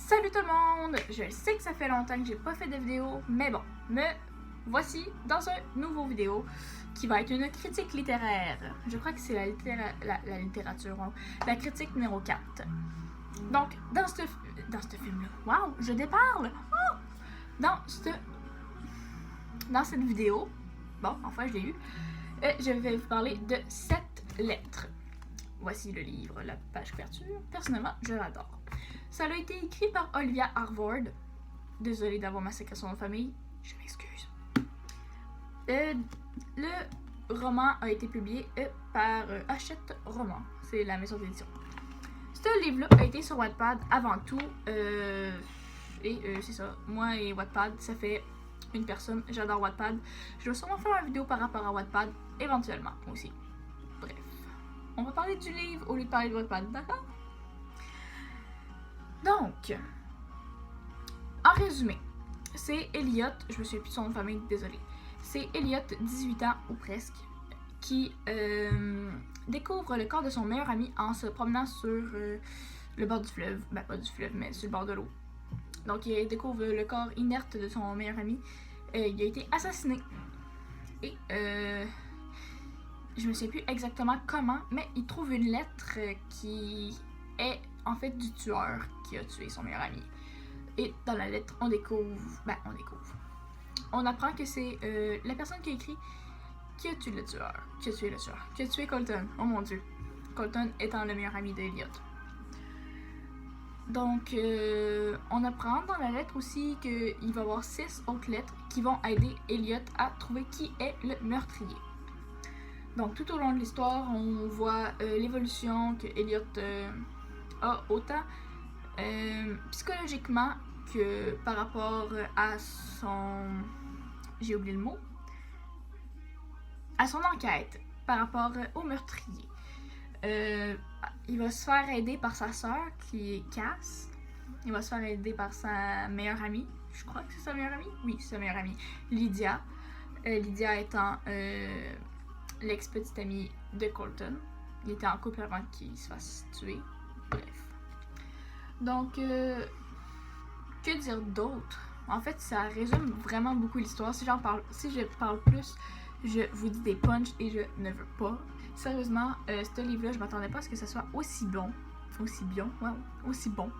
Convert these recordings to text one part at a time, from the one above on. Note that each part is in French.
Salut tout le monde! Je sais que ça fait longtemps que j'ai pas fait de vidéo, mais bon, me voici dans un nouveau vidéo qui va être une critique littéraire. Je crois que c'est la littérature, hein. La critique numéro 4. Donc, dans ce film-là, waouh, je déparle! Oh! Dans cette vidéo, bon, enfin je l'ai eu, je vais vous parler de 7 lettres. Voici le livre, la page couverture. Personnellement, je l'adore. Ça a été écrit par Olivia Harvard. Désolée d'avoir massacré son nom de famille. Je m'excuse. Le roman a été publié par Hachette Roman. C'est la maison d'édition. Ce livre-là a été sur Wattpad avant tout. C'est ça. Moi et Wattpad, ça fait une personne. J'adore Wattpad. Je vais sûrement faire une vidéo par rapport à Wattpad éventuellement aussi. Bref. On va parler du livre au lieu de parler de Wattpad, d'accord? Donc, en résumé, c'est Elliot, je me souviens plus de son nom de famille, désolée. C'est Elliot, 18 ans ou presque, qui découvre le corps de son meilleur ami en se promenant sur le bord du fleuve. Ben, pas du fleuve, mais sur le bord de l'eau. Donc, il découvre le corps inerte de son meilleur ami. Il a été assassiné. Et je me souviens plus exactement comment, mais il trouve une lettre qui est en fait du tueur qui a tué son meilleur ami. Et dans la lettre, on apprend que c'est la personne qui a écrit qui a tué le tueur, qui a tué Colton. Oh mon dieu. Colton étant le meilleur ami d'Elliot. Donc, on apprend dans la lettre aussi qu'il va y avoir 6 autres lettres qui vont aider Elliot à trouver qui est le meurtrier. Donc, tout au long de l'histoire, on voit l'évolution que Elliot a autant psychologiquement que par rapport à son... J'ai oublié le mot. À son enquête par rapport au meurtrier. Il va se faire aider par sa sœur qui est Cass. Il va se faire aider par sa meilleure amie. Je crois que c'est sa meilleure amie. Oui, c'est sa meilleure amie. Lydia. Lydia étant l'ex-petite amie de Colton. Il était en couple avant qu'il se fasse tuer. Bref. Donc, que dire d'autre? En fait, ça résume vraiment beaucoup l'histoire. Si je parle plus, je vous dis des punchs et je ne veux pas. Sérieusement, ce livre-là, je m'attendais pas à ce que ça soit aussi bon. Aussi bon.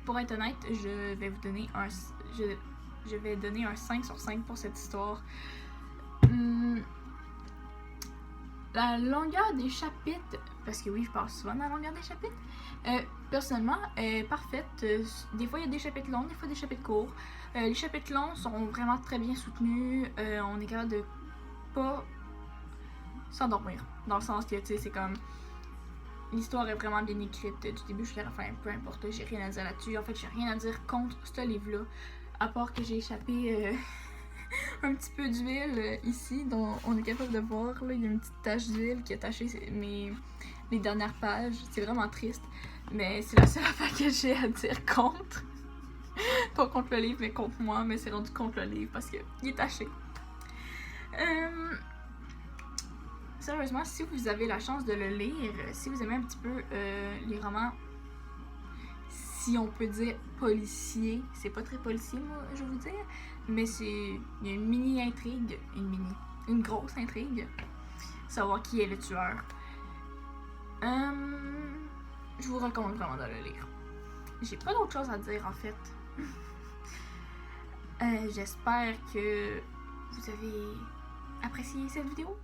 Pour être honnête, je vais donner un 5 sur 5 pour cette histoire. La longueur des chapitres, parce que oui, je parle souvent de la longueur des chapitres, personnellement, parfaite. Des fois, il y a des chapitres longs, des fois des chapitres courts. Les chapitres longs sont vraiment très bien soutenus. On est capable de pas s'endormir. Dans le sens que, tu sais, c'est comme... L'histoire est vraiment bien écrite du début jusqu'à la fin, peu importe, j'ai rien à dire là-dessus. En fait, j'ai rien à dire contre ce livre-là, à part que j'ai échappé... un petit peu d'huile ici, dont on est capable de voir. Là, il y a une petite tache d'huile qui a taché les dernières pages. C'est vraiment triste, mais c'est la seule affaire que j'ai à dire contre. Pas contre le livre, mais contre moi, mais c'est rendu contre le livre parce qu'il est taché. Sérieusement, si vous avez la chance de le lire, si vous aimez un petit peu les romans, si on peut dire policier, c'est pas très policier, moi, je vais vous dire, mais il y a une mini-intrigue, une grosse intrigue, savoir qui est le tueur. Je vous recommande vraiment de le lire. J'ai pas d'autre chose à dire en fait. J'espère que vous avez apprécié cette vidéo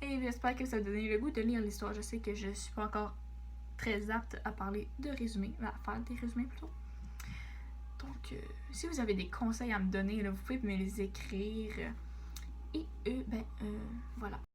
et j'espère que ça a donné le goût de lire l'histoire. Je sais que je suis pas encore très apte à parler de résumés, à faire des résumés plutôt. Donc, si vous avez des conseils à me donner, là, vous pouvez me les écrire. Et voilà.